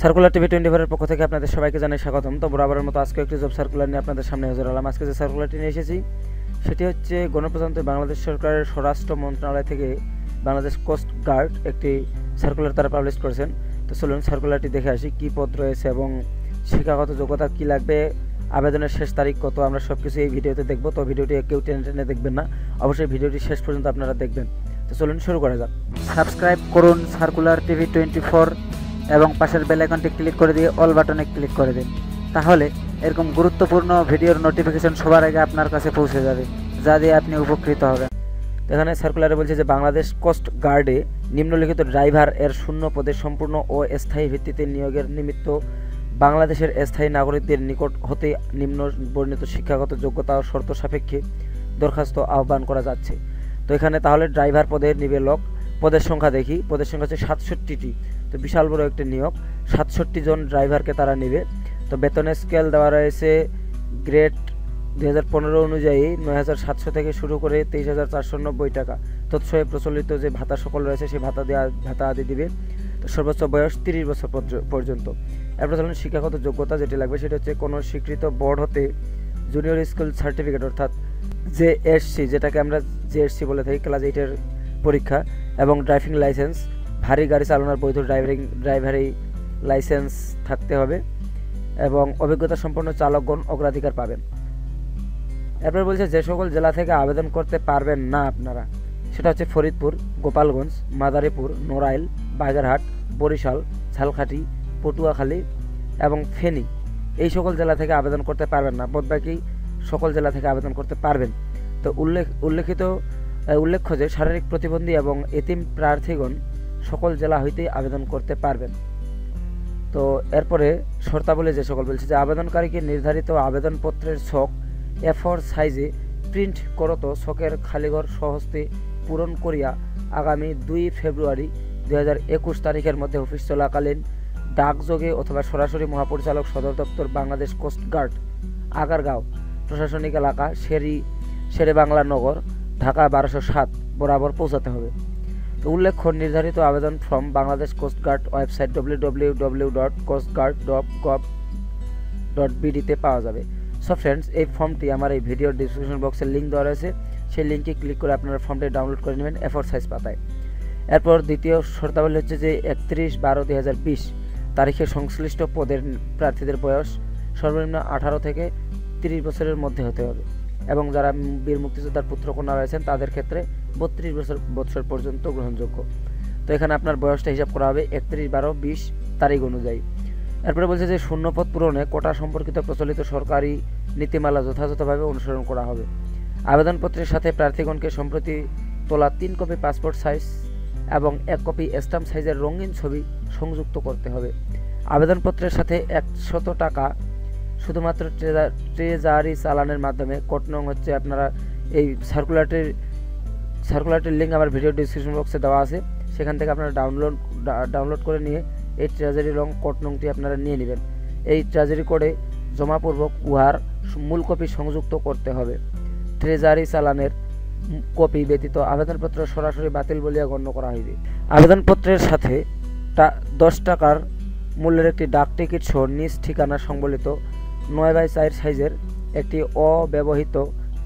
Circular TV 24 এর পক্ষ থেকে আপনাদের সবাইকে জানাই স্বাগতম। তো বরাবরের মতো আজকে একটি জব সার্কুলার নিয়ে আপনাদের সামনে হাজির হলাম। আজকে যে সার্কুলারটি নিয়ে এসেছি সেটি হচ্ছে গণপ্রজাতন্ত্রী বাংলাদেশ সরকারের স্বরাষ্ট্র মন্ত্রণালয় থেকে বাংলাদেশ কোস্ট গার্ড একটি সার্কুলার তারা পাবলিশ করেছেন। তো চলুন সার্কুলারটি দেখে আসি কী পদ রয়েছে এবং শিক্ষাগত যোগ্যতা কী লাগবে, আবেদনের শেষ তারিখ কত, আমরা সব কিছু এই ভিডিওতে দেখব। তো ভিডিওটি কেউ টেনে টেনে দেখবেন না, অবশ্যই ভিডিওটি শেষ পর্যন্ত আপনারা দেখবেন। তো চলুন শুরু করা যাক। সাবস্ক্রাইব করুন সার্কুলার টিভি 24 এবং পাশের বেল আইকনটি ক্লিক করে দিয়ে অল বাটনে ক্লিক করে দিন, তাহলে এরকম গুরুত্বপূর্ণ ভিডিওর নোটিফিকেশন সবার আগে আপনার কাছে পৌঁছে যাবে, যা দিয়ে আপনি উপকৃত হবেন। এখানে সার্কুলারে বলছে যে বাংলাদেশ কোস্ট গার্ডে নিম্নলিখিত ড্রাইভার এর শূন্য পদে সম্পূর্ণ ও স্থায়ী ভিত্তিতে নিয়োগের নিমিত্ত বাংলাদেশের স্থায়ী নাগরিকদের নিকট হতে নিম্ন বর্ণিত শিক্ষাগত যোগ্যতা ও শর্ত সাপেক্ষে দরখাস্ত আহ্বান করা যাচ্ছে। তো এখানে তাহলে ড্রাইভার পদে নিবে লোক। পদের সংখ্যা দেখি, পদের সংখ্যা হচ্ছে 67টি। তো বিশাল বড় একটি নিয়োগ, 67 জন ড্রাইভারকে তারা নেবে। তো বেতনের স্কেল দেওয়া রয়েছে গ্রেড 2015 অনুযায়ী 9700 থেকে শুরু করে 23,490 টাকা। তৎসঙ্গে প্রচলিত যে ভাতা সকল রয়েছে সেই ভাতা আদি দিবে। তো সর্বোচ্চ বয়স 30 বছর পর্যন্ত। এরপর ধরুন শিক্ষাগত যোগ্যতা যেটি লাগবে সেটা হচ্ছে কোনো স্বীকৃত বোর্ড হতে জুনিয়র স্কুল সার্টিফিকেট অর্থাৎ জেএসসি, যেটাকে আমরা জেএসসি বলে থাকি, ক্লাস 8-এর পরীক্ষা এবং ড্রাইভিং লাইসেন্স, ভারী গাড়ি চালানোর বৈধ ড্রাইভারি লাইসেন্স থাকতে হবে এবং অভিজ্ঞতা সম্পন্ন চালকগণ অগ্রাধিকার পাবেন। এরপর বলছে যে সকল জেলা থেকে আবেদন করতে পারবেন না আপনারা, সেটা হচ্ছে ফরিদপুর, গোপালগঞ্জ, মাদারীপুর, নড়াইল, বাগেরহাট, বরিশাল, ঝালকাঠি, পটুয়াখালী এবং ফেনী। এই সকল জেলা থেকে আবেদন করতে পারবেন না, বাদবাকি সকল জেলা থেকে আবেদন করতে পারবেন। তো উল্লেখ্য যে শারীরিক প্রতিবন্ধী এবং এতিম প্রার্থীগণ সকল জেলা হইতেই আবেদন করতে পারবেন। তো এরপরে শর্তাবলী যে সকল বলছে যে আবেদনকারীকে নির্ধারিত আবেদনপত্রের ছক A4 সাইজে প্রিন্ট করত ছকের খালিঘর স্বহস্তে পূরণ করিয়া আগামী 2 ফেব্রুয়ারি 2021 তারিখের মধ্যে অফিস চলাকালীন ডাকযোগে অথবা সরাসরি মহাপরিচালক সদর দপ্তর বাংলাদেশ কোস্ট গার্ড, আগারগাঁও প্রশাসনিক এলাকা, শেরে বাংলা নগর, ঢাকা 1207 বরাবর পৌঁছাতে হবে। তো উল্লেখ্য নির্ধারিত আবেদন form Bangladesh coast guard website www.coastguard.gov.bd তে পাওয়া যাবে। সো ফ্রেন্ডস, এই ফর্মটি আমার এই ভিডিওর ডিসক্রিপশন বক্সে লিঙ্ক দেওয়া রয়েছে, সেই লিঙ্কে ক্লিক করে আপনারা ফর্মটি ডাউনলোড করে নেবেন A4 সাইজ পাতায়। এরপর দ্বিতীয় শর্তাবলী হচ্ছে যে 31/12/2020 তারিখে সংশ্লিষ্ট পদের প্রার্থীদের বয়স সর্বনিম্ন 18 থেকে 30 বছরের মধ্যে হতে হবে এবং যারা বীর মুক্তিযোদ্ধার পুত্রকন্যা রয়েছেন তাদের ক্ষেত্রে 32 বছর পর্যন্ত গ্রহণযোগ্য। তো এখানে আপনার বয়সটা হিসাব করা হবে 31/12/20 তারিখ অনুযায়ী। এরপরে বলছে যে শূন্যপদ পূরণে কোটা সম্পর্কিত প্রচলিত সরকারি নীতিমালা যথাযথভাবে অনুসরণ করা হবে। আবেদনপত্রের সাথে প্রার্থীগণকে সম্প্রতি তোলা 3 কপি পাসপোর্ট সাইজ এবং 1 কপি স্ট্যাম্প সাইজের রঙিন ছবি সংযুক্ত করতে হবে। আবেদনপত্রের সাথে 100 টাকা শুধুমাত্র ট্রেজারি চালানের মাধ্যমে কোড নং হচ্ছে আপনারা এই সার্কুলারটির লিঙ্ক আমার ভিডিও ডিসক্রিপশন বক্সে দেওয়া আছে, সেখান থেকে আপনারা ডাউনলোড করে নিয়ে এই ট্রেজারি রং কোড নংটি আপনারা নিয়ে নেবেন। এই ট্রেজারি কোডে জমাপূর্বক উহার মূল কপি সংযুক্ত করতে হবে। ট্রেজারি চালানের কপি ব্যতীত আবেদনপত্র সরাসরি বাতিল বলিয়া গণ্য করা হইবে। আবেদনপত্রের সাথে 10 টাকার মূল্যের একটি ডাক টিকিট সহ নিজ ঠিকানা সংবলিত 9x4 সাইজের একটি অব্যবহৃত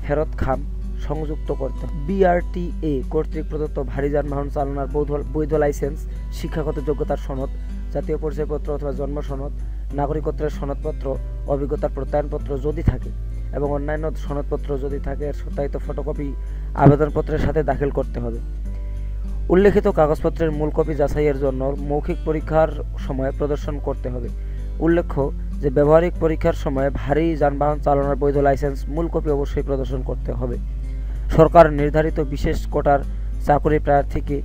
ফেরত খাম সংযুক্ত করতে হবে। BRTA কর্তৃক প্রদত্ত ভারী যানবাহন চালানোর বৈধ লাইসেন্স, শিক্ষাগত যোগ্যতার সনদ, জাতীয় পরিচয়পত্র অথবা জন্ম সনদ, নাগরিকত্বের সনদপত্র, অভিজ্ঞতার প্রত্যয়নপত্র যদি থাকে এবং অন্যান্য সনদপত্র যদি থাকে এর সত্যায়িত ফটোকপি আবেদনপত্রের সাথে দাখিল করতে হবে। উল্লেখিত কাগজপত্রের মূল কপি যাচাইয়ের জন্য মৌখিক পরীক্ষার সময় প্রদর্শন করতে হবে। উল্লেখ্য যে ব্যবহারিক পরীক্ষার সময় ভারী যানবাহন চালানোর বৈধ লাইসেন্স মূল কপি অবশ্যই প্রদর্শন করতে হবে। সরকার নির্ধারিত বিশেষ কোটার চাকরি প্রার্থীকে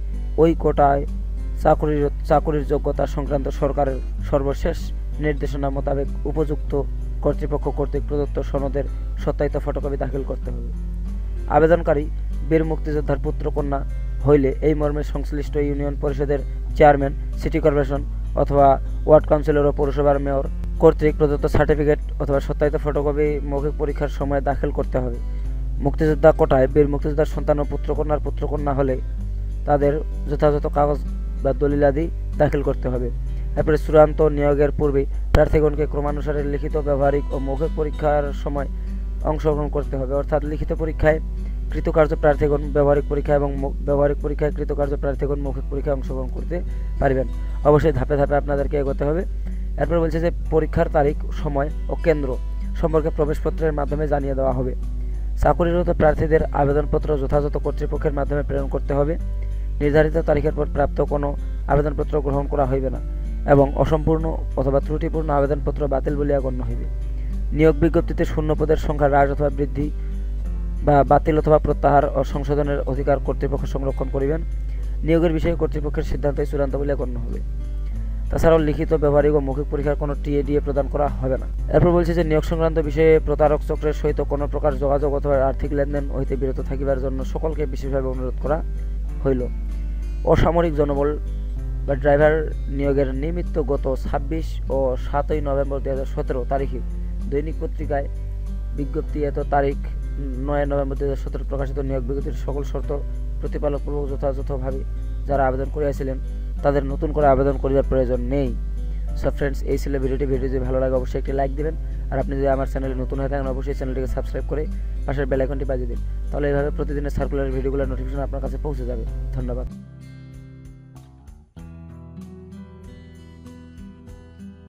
ওই কোটায় চাকরির যোগ্যতা সংক্রান্ত সরকারের সর্বশেষ নির্দেশনা মোতাবেক উপযুক্ত কর্তৃপক্ষ কর্তৃক প্রদত্ত সনদের সত্যায়িত ফটোকপি দাখিল করতে হবে। আবেদনকারী বীর মুক্তিযোদ্ধার পুত্রকন্যা হইলে এই মর্মে সংশ্লিষ্ট ইউনিয়ন পরিষদের চেয়ারম্যান, সিটি কর্পোরেশন অথবা ওয়ার্ড কাউন্সিলর ও পৌরসভার মেয়র কর্তৃক প্রদত্ত সার্টিফিকেট অথবা সত্যায়িত ফটোকপি মৌখিক পরীক্ষার সময় দাখিল করতে হবে। মুক্তিযোদ্ধা কোটায় বীর মুক্তিযোদ্ধার সন্তান ও পুত্রকন্যা হলে তাদের যথাযথ কাগজ বা দলিলাদি দাখিল করতে হবে। এরপরে চূড়ান্ত নিয়োগের পূর্বে প্রার্থীগণকে ক্রমানুসারে লিখিত, ব্যবহারিক ও মৌখিক পরীক্ষার সময় অংশগ্রহণ করতে হবে। অর্থাৎ লিখিত পরীক্ষায় কৃতকার্য প্রার্থীগণ ব্যবহারিক পরীক্ষা এবং ব্যবহারিক পরীক্ষায় কৃতকার্য প্রার্থীগণ মৌখিক পরীক্ষায় অংশগ্রহণ করতে পারবেন। অবশ্যই ধাপে ধাপে আপনাদেরকে এগোতে হবে। এরপর বলছে যে পরীক্ষার তারিখ, সময় ও কেন্দ্র সম্পর্কে প্রবেশপত্রের মাধ্যমে জানিয়ে দেওয়া হবে। চাকুরিরত প্রার্থীদের আবেদনপত্র যথাযথ কর্তৃপক্ষের মাধ্যমে প্রেরণ করতে হবে। নির্ধারিত তারিখের পর প্রাপ্ত কোনো আবেদনপত্র গ্রহণ করা হইবে না এবং অসম্পূর্ণ অথবা ত্রুটিপূর্ণ আবেদনপত্র বাতিল বলিয়া গণ্য হইবে। নিয়োগ বিজ্ঞপ্তিতে শূন্য পদের সংখ্যা হ্রাস অথবা বৃদ্ধি বা বাতিল অথবা প্রত্যাহার ও সংশোধনের অধিকার কর্তৃপক্ষ সংরক্ষণ করিবেন। নিয়োগের বিষয়ে কর্তৃপক্ষের সিদ্ধান্তই চূড়ান্ত বলিয়া গণ্য হবে। তাছাড়াও লিখিত, ব্যবহারিক ও মৌখিক পরীক্ষার কোনো টিএডিএ প্রদান করা হবে না। এরপর বলছে যে নিয়োগ সংক্রান্ত বিষয়ে প্রতারক চক্রের সহিত কোনো প্রকার যোগাযোগ অথবা আর্থিক লেনদেন হইতে বিরত থাকিবার জন্য সকলকে বিশেষভাবে অনুরোধ করা হইল। অসামরিক জনবল বা ড্রাইভার নিয়োগের নিমিত্ত গত 26 ও 7 নভেম্বর 2017 তারিখে দৈনিক পত্রিকায় বিজ্ঞপ্তি এত তারিখ 9 নভেম্বর 2017 প্রকাশিত নিয়োগ বিজ্ঞপ্তির সকল শর্ত প্রতিপালকপূর্বক যথাযথভাবে যারা আবেদন করিয়াছিলেন তাদের নতুন করে আবেদন করিবার প্রয়োজন নেই। সো ফ্রেন্ডস, এই ছিল ভিডিওটি যদি ভালো লাগে অবশ্যই একটি লাইক দিবেন, আর আপনি যদি আমার চ্যানেলে নতুন হয়ে থাকেন অবশ্যই চ্যানেলটিকে সাবস্ক্রাইব করে পাশের বেল আইকনটি বাজিয়ে দিন। তাহলে এইভাবে প্রতিদিনের সার্কুলার ভিডিওগুলোর নোটিফিকেশন আপনার কাছে পৌঁছে যাবে। ধন্যবাদ।